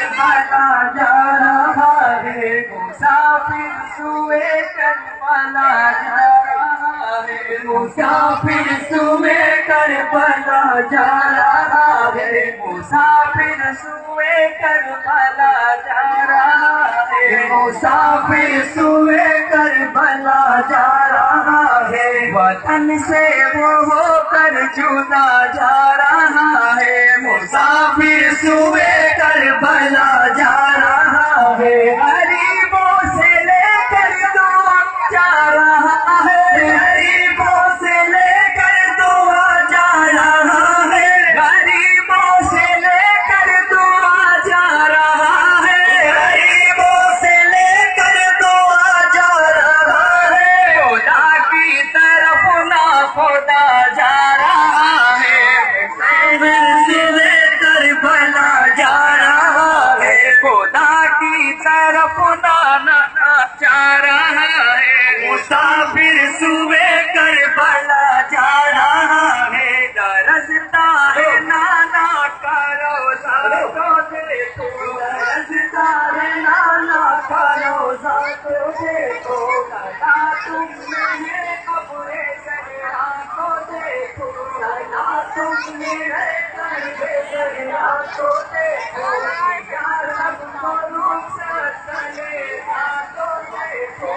کربلا جا رہا ہے، مسافر سوئے کربلا جا رہا ہے، مسافر سوئے کربلا جا رہا ہے، مسافر سوئے کربلا جا رہا ہے، مسافر سوئے کربلا جا رہا ہے، وطن سے وہ ہو کر جدا جا رہا ہے، مسافر سوئے کربلا جا رہا ہے، غریبوں سے لے کر دعا جا رہا ہے، غریبوں سے لے کر دعا جا رہا ہے، غریبوں سے لے کر دعا جا رہا ہے، غریبوں سے لے کر دعا جا رہا ہے، خدا کی طرف نہ خدا جا رہا ہے، کربلا جا رہا ہے، خدا کی طرف نہ جا رہا ہے، مسافر سوئے کربلا جا رہا ہے، درستا ہے نانا کا روزہ تو دیکھو، درستا ہے نانا کا روزہ تو دیکھو، سدا تم نے قبر صحرا کو دیکھو، سدا تم نے صحرا کو دیکھو، یا سب کو رخصت چلے جا تو دیکھو،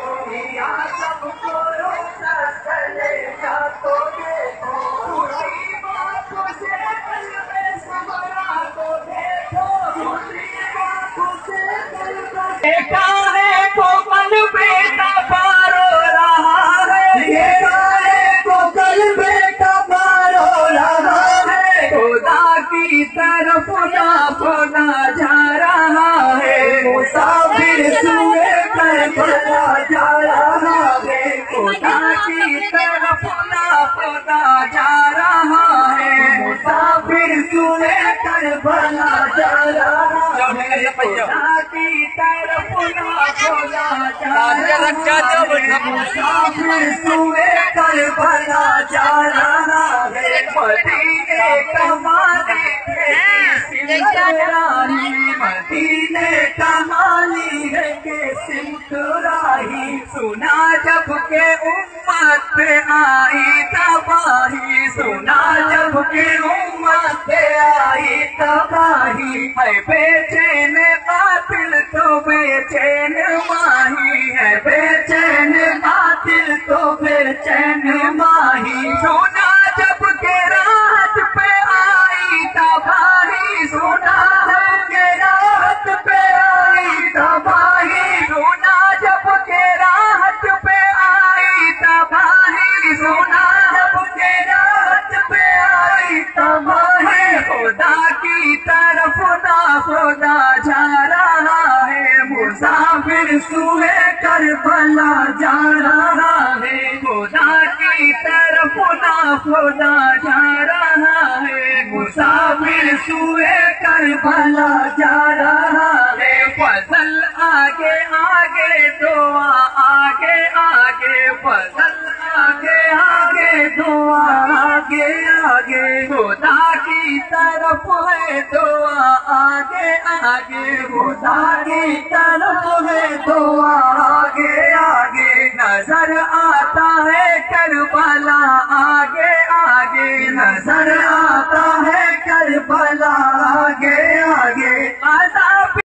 یا سب کو رخصت چلے جا تو دیکھو، مصیبت سے قلب صبرا کو دیکھو، مصیبت سے قلب دیکھا ہے تو قلب تبا رو رہا ہے، دیکھا ہے تو قلب تبا رو رہا ہے، خدا کی طرف نہ خدا جا رہا ہے، مسافر سوئے کربلا جا رہا ہے، خدا کی طرف نہ خدا جا رہا ہے، مسافر سوئے کربلا جا رہا ہے، خدا کی طرف نہ خدا جا رہا ہے، مسافر سوئے کربلا جا رہا ہے، مدینے کا مالی ہے مدینے کا مالی ہے کہ سمت راہی، سنا جب کہ امت پہ آئی تباہی، سنا جب کہ امت پہ آئی تباہی، ہے بے چین قاتل تو بے چین ماہی، ہے بے چین قاتل تو بے چین ماہی، سنا جب کہ رات پہ آئی تباہی، سنا جب کہ رات پہ آئی تباہی، سنا جب کہ رات پہ آئی تباہی، سنا جب کہ رات پہ آئی تباہی، خدا کی طرف نہ خدا جا رہا ہے، مسافر سوئے کربلا جا رہا ہے، خدا کی طرف نہ خدا جا رہا ہے، مسافر سوئے کربلا جا رہا ہے، فضل آگے آگے دعا آگے آگے، فضل آگے آگے دعا آگے آگے، خدا کی طرف ہے دعا آگے آگے، خدا کی طرف ہے دعا آگے آگے، نظر آتا ہے کربلا آگے آگے، نظر آتا ہے کربلا آگے